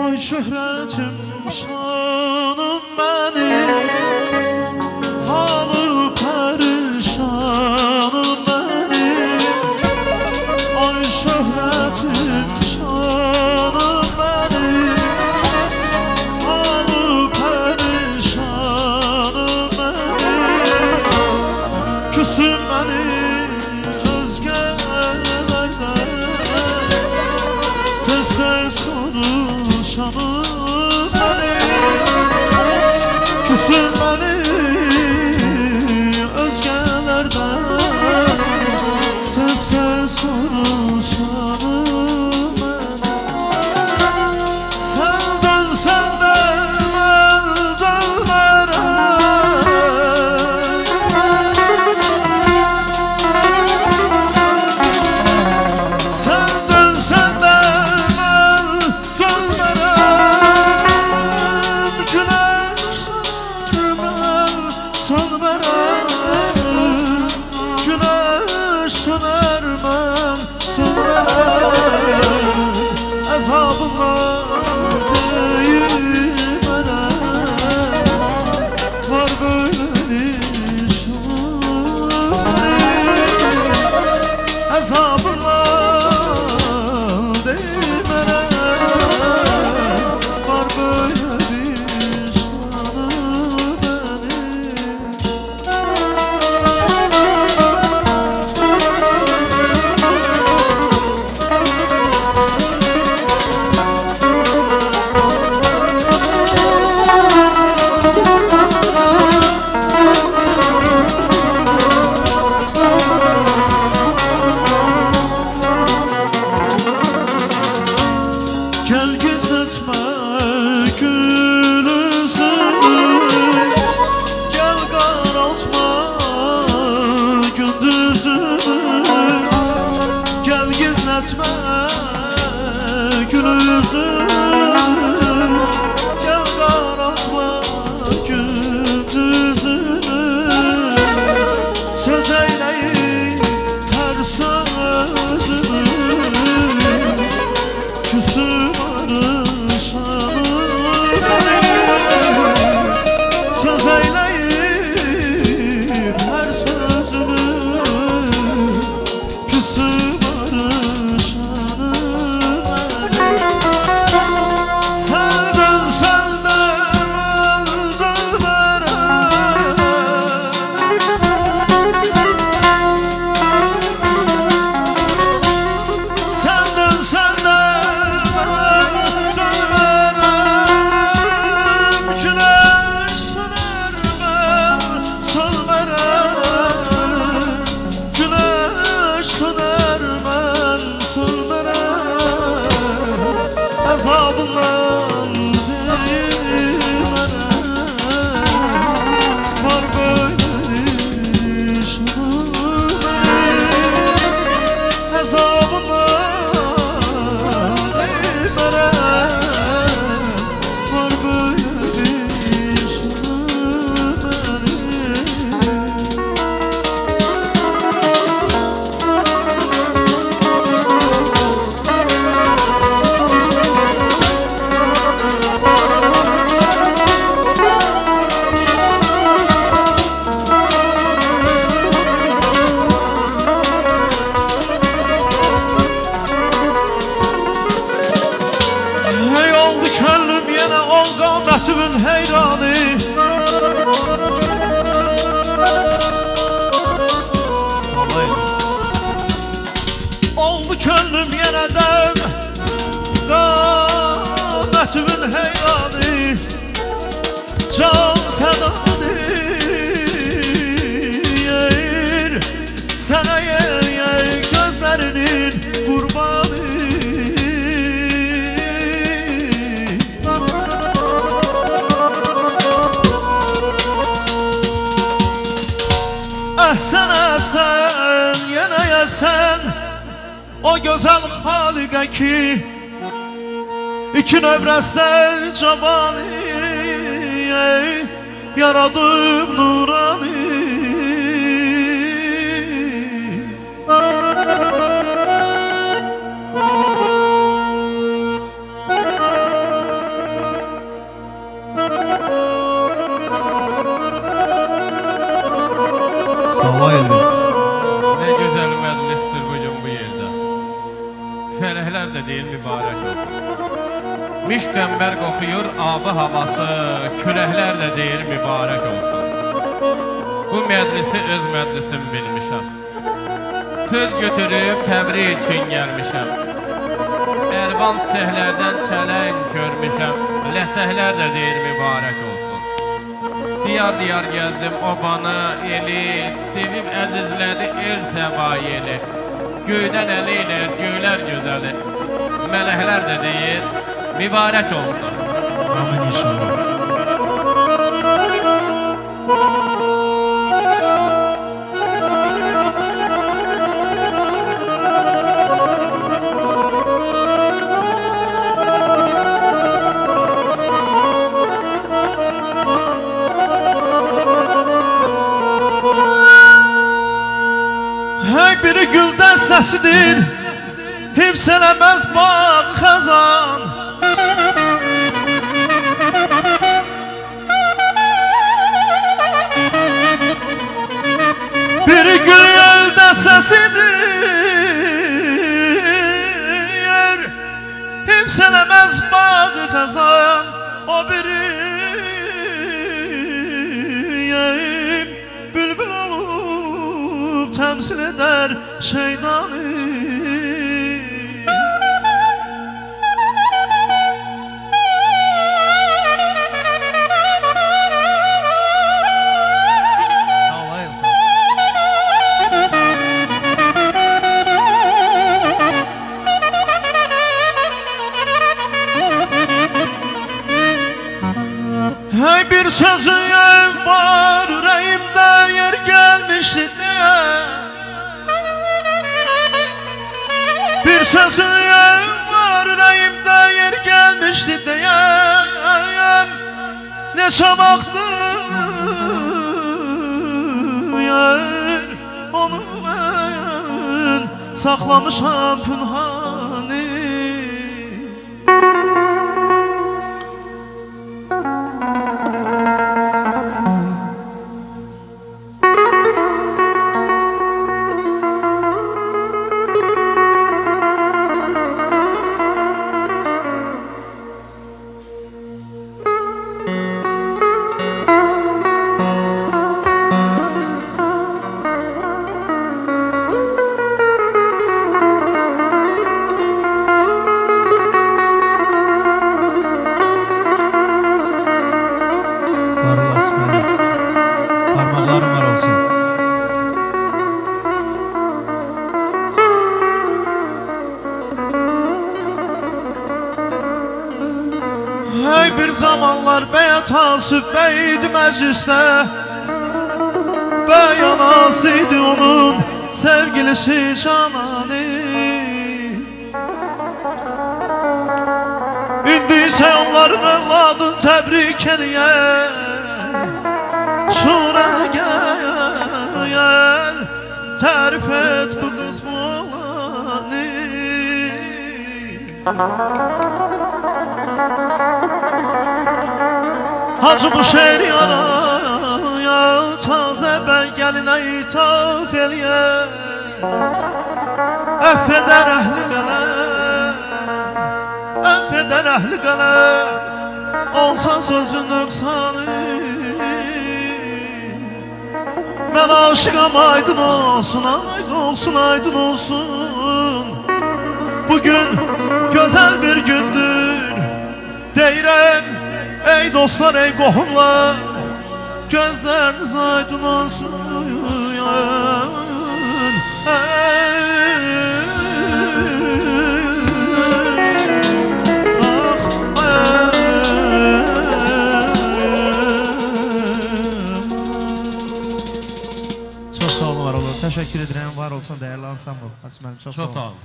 Ay şöhretim şanım benim, halı perişanım benim. Ay şöhretim şanım benim, halı perişanım benim. Küsüm beni özgelerden, tez soruşanım benim. Küsüm beni özgelerden, tez soruşanım benim. Sen dönsen de ben dönmerem. Sen dönsen de ben dönmerem. Güneş söner ben sönmerem. Güneş söner ben sönmerem. Azabınla değirmenem. Var böyle nişanım. Azabınla değirmenem. Var böyle nişanım benim. Gel gizletme gül yüzünü, gel karaltma gündüzünü. Gel gizletme gül yüzünü, gel karaltma gündüzünü. Söz eyleyip her sözümü, küsüm arışanım benim. Söz eyleyip her sözümü, küsüm arışanım benim. Sen dönsen de ben dönmerem. Sen dönsen de ben dönmerem. Güneş söner ben sönmerem. Güneş söner ben sönmerem. Azabından değirmenem. Var böyle nişanım benim. Azabından değirmenem. Var böyle nişanım benim. Hey oldu könlüm yine ol qametimin heyranı. Oldu könlüm yine dem qametimin heyranı. Can fedadır sana yer gözlerinin kurbanı. Əhsən əhsən yenə yəsən o gözəl xaliqə ki, iki növrəsdə cavanı yaradım nurani. Felekler de değil mübarek olsun. Miş qəmbər qoxuyur abı havası, küləklər də deyir mübarək olsun. Bu məclisi öz məclisim bilmişəm. Söz götürüb təbrik üçün gəlmişəm. Əlvan çiçəklərdən çələng görmüşəm. Ləçəklər də deyir mübarək olsun. Diyar diyar gəldim obanı, eli, sevib əzizlədi el səbayeli. Göydən əli ilə göylər gözəli, mələklər də deyir mübarək olsun. Amin inşallah. Hey biri gül dəstəsidir, hifz eləməz bağ xəzan. Biri gül dəstəsidir, hifz eləməz bağ xəzan. O biri bülbül olub təmsil edər şeydanı. Hey bir sözün var ürəyimdə yer gəlmişdi deyə. Bir sözün var ürəyimdə yer gəlmişdi deyə. Neçə vaxtdır onu mən saxlamışam pünhanı. Var olasın mənim, parmaqlarım var olsun. Hey bir zamanlar bəyət hasıb bəydi məclisdə. Bəy anasıydı onun sevgilisi cananı. İndi ise onların evladın təbrik eləyə. Şura gel, tərif et bu qız bu olanı. Hacı bu şehir yaraya, taze ben gelinə ithaf eləyə. Əffedər əhli qələm, əffedər əhli qələm, olsa sözün nöqsanı. Ben aşıqam aydın olsun, aydın olsun, aydın olsun. Bugün güzel bir gündür, deyirəm ey dostlar, ey qohumlar, gözləriniz aydın olsun. Çok sağ olun, var olun. Teşekkür ederim, var olsun değerli ansambl. Asım mənim, çok sağ olun.